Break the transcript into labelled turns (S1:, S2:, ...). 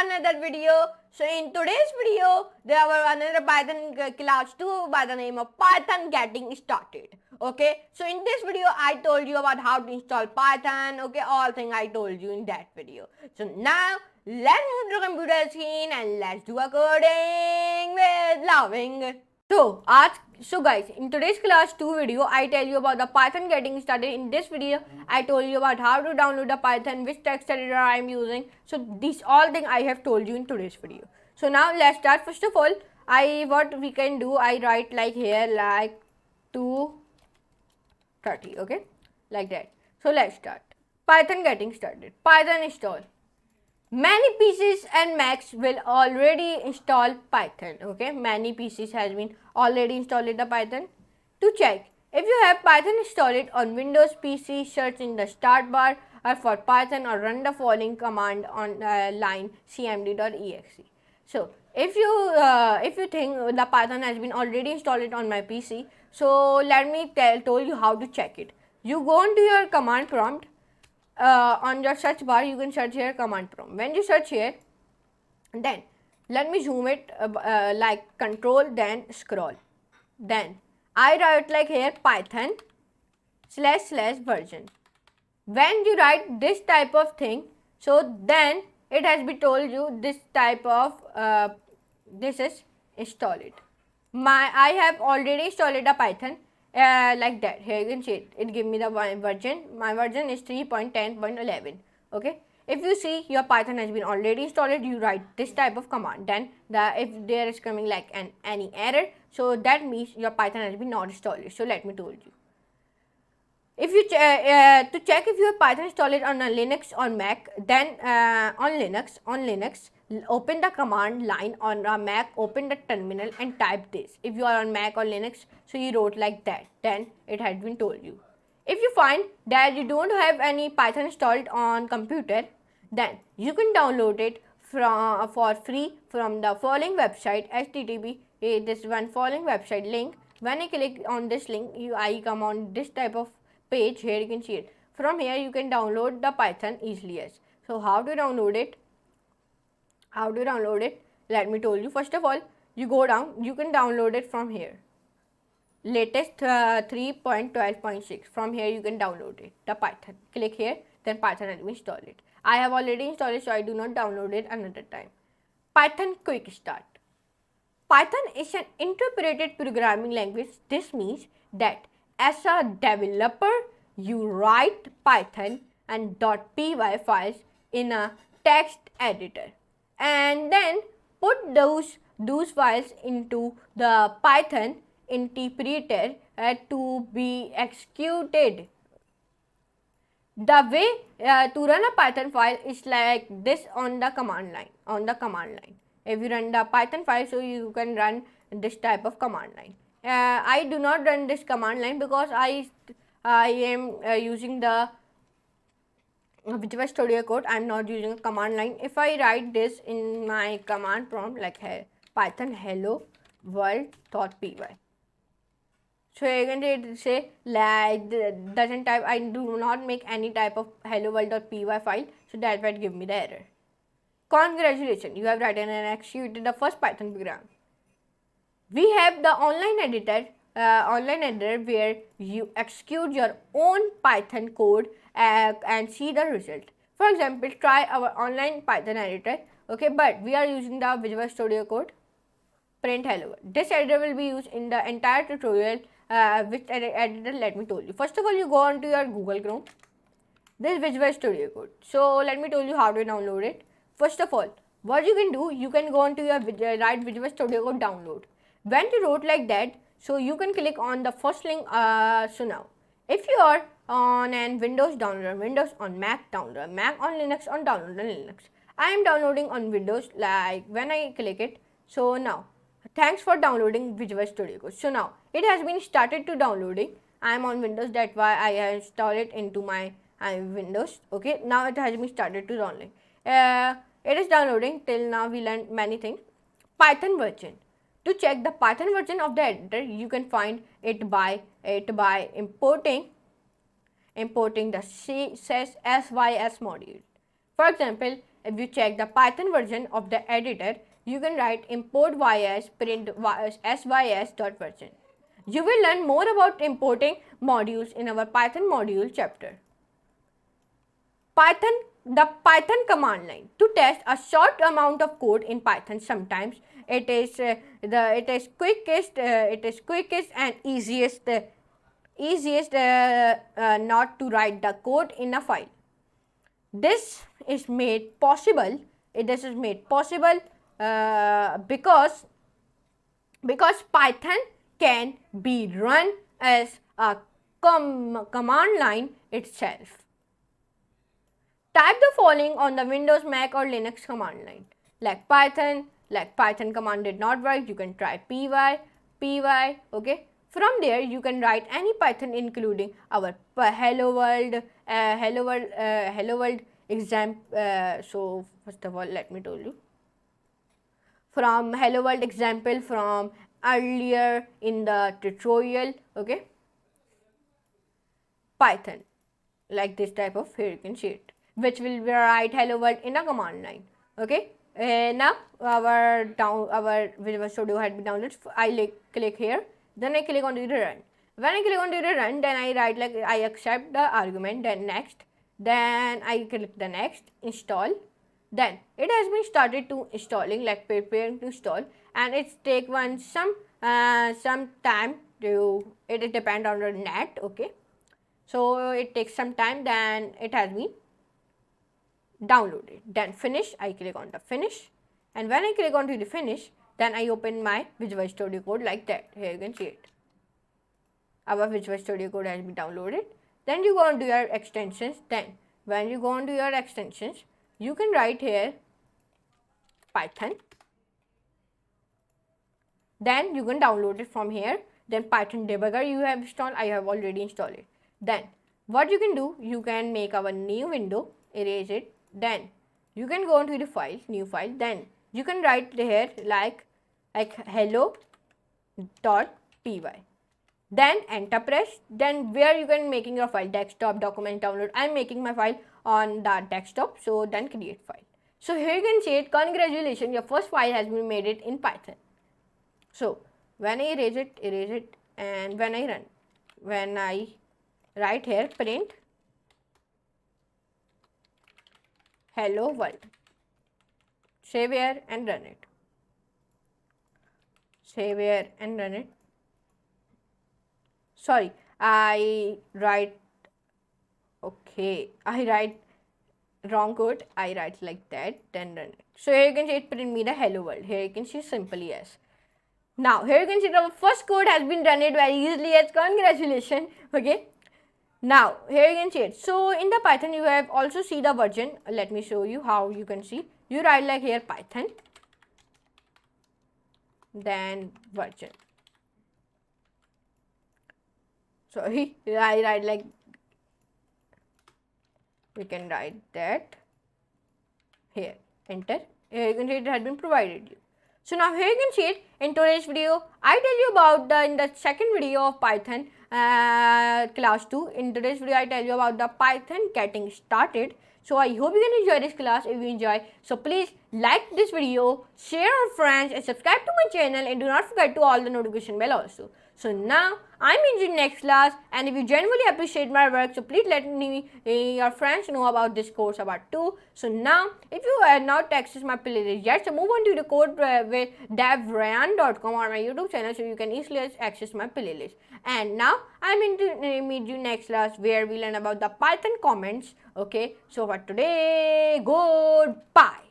S1: another video. So in today's video, there were another Python class 2 by the name of Python getting started. Okay, so in this video, I told you about how to install Python. Okay, all things I told you in that video. So now let's move to the computer screen and let's do a coding with loving. So guys, in today's class 2 video, I tell you about the Python getting started. In this video, I told you about how to download the Python, which text editor I am using. So these all things I have told you in today's video. So now let's start. First of all, what we can do, I write like here like 230, okay, like that. So let's start. Python getting started. Python install. Many PCs and Macs will already install Python. Okay, many PCs has been already installed the Python. To check if you have Python installed on Windows PC, search in the start bar or for Python or run the following command on line cmd.exe. So if you think the Python has been already installed on my PC, so let me tell you how to check it. You go into your command prompt. On your search bar, you can search here command prompt. When you search here, then let me zoom it like control, then scroll. Then I write like here Python / version. When you write this type of thing, so then it has been told you this type of this is installed. I have already installed a Python. Like that. Here you can see it. It give me the version. My version is 3.10.11. Okay. If you see your Python has been already installed, you write this type of command. Then if there is coming like any error, so that means your Python has been not installed. So let me told you. If you to check if you have Python installed on a Linux or Mac, then on Linux, open the command line. On a Mac, open the terminal and type this. If you are on Mac or Linux, so you wrote like that, then it has been told you. If you find that you don't have any Python installed on computer, then you can download it for free from the following website. HTTP this one following website link. When I click on this link, I come on this type of page. Here you can see it. From here you can download the Python easily. So how to download it? Let me tell you. First of all, you go down, you can download it from here, latest 3.12.6. from here you can download it, the Python. Click here, then Python and install it. I have already installed it, so I do not download it another time. Python quick start. Python is an interpreted programming language. This means that as a developer, you write Python and .py files in a text editor and then put those files into the Python interpreter to be executed. The way to run a Python file is like this on the command line. If you run the Python file, so you can run this type of command line. I do not run this command line because I am using the Visual Studio Code. I am not using a command line. If I write this in my command prompt like here, Python hello world.py. So you can say like doesn't type. I do not make any type of hello world.py file. So that might give me the error. Congratulations, you have written and executed the first Python program. We have the online editor where you execute your own Python code and see the result. For example, try our online Python editor. Okay, but we are using the Visual Studio Code. Print hello world. This editor will be used in the entire tutorial. Which editor? Let me tell you. First of all, you go on to your Google Chrome. This Visual Studio Code. So let me tell you how to download it. First of all, what you can do, you can go on to your write Visual Studio Code download. When you wrote like that, so you can click on the first link. So now, if you are on an Windows, download Windows, on Mac, download Mac, on Linux, download Linux. I am downloading on Windows. Like when I click it, so now thanks for downloading Visual Studio Code. So now it has been started to downloading. I am on Windows, that's why I have installed it into my Windows. Okay, now it has been started to download. It is downloading. Till now we learned many things. Python version. To check the Python version of the editor, you can find it by importing the CSS module. For example, if you check the Python version of the editor, you can write import ys print sys.version. You will learn more about importing modules in our Python module chapter. The Python command line to test a short amount of code in Python. Sometimes it is quickest and easiest not to write the code in a file. This is made possible. Because Python can be run as a command line itself. Type the following on the Windows, Mac or Linux command line. Like Python command did not work, you can try py, okay. From there you can write any Python including our hello world exam. So first of all, let me tell you. From hello world example from earlier in the tutorial, okay. Python, like this type of, here you can see it, which will write hello world in a command line, okay. Now our Visual Studio had been downloaded. I click here, then I click on the run. When I click on the run, then I write like I accept the argument, then next, then I click the next, install. Then it has been started to installing, like preparing to install, and it's take some time to, it depend on the net, okay. So it takes some time, then it has been downloaded. Then finish, I click on the finish, and when I click on to the finish, then I open my Visual Studio Code like that. Here you can see it. Our Visual Studio Code has been downloaded. Then you go on to your extensions. Then when you go on to your extensions, you can write here Python. Then you can download it from here. Then Python debugger you have installed, I have already installed it. Then what you can do, you can make our new window, erase it. Then you can go into the file, new file. Then you can write here like hello.py. Then enter press. Then where you can making your file, desktop, document, download. I am making my file on the desktop. So then create file. So here you can see it. Congratulations, your first file has been made it in Python. So when I erase it, and when I run, when I write here print hello world, save here and run it. Save here and run it. Sorry, I write wrong code. I write like that, then run it. So here you can see it print me the hello world. Here you can see simply yes. Now here you can see the first code has been run it very easily as congratulations, okay. Now here you can see it. So in the Python you have also see the version. Let me show you how you can see. You write like here Python, then version. Sorry, I write like, we can write that here, enter. Here you can see it had been provided you. So now here you can see it. In today's video, I tell you about in the second video of Python class 2. In today's video, I tell you about the Python getting started. So I hope you can enjoy this class. If you enjoy, so please like this video, share with friends, and subscribe to my channel, and do not forget to all the notification bell also. So now I'm in the next class, and if you genuinely appreciate my work, so please let me your friends know about this course about too. So now if you have not accessed my playlist yet, so move on to the code with devrayyan.com or my YouTube channel, so you can easily access my playlist. And now I'm in to meet you next class where we learn about the Python comments. Okay, so for today, goodbye.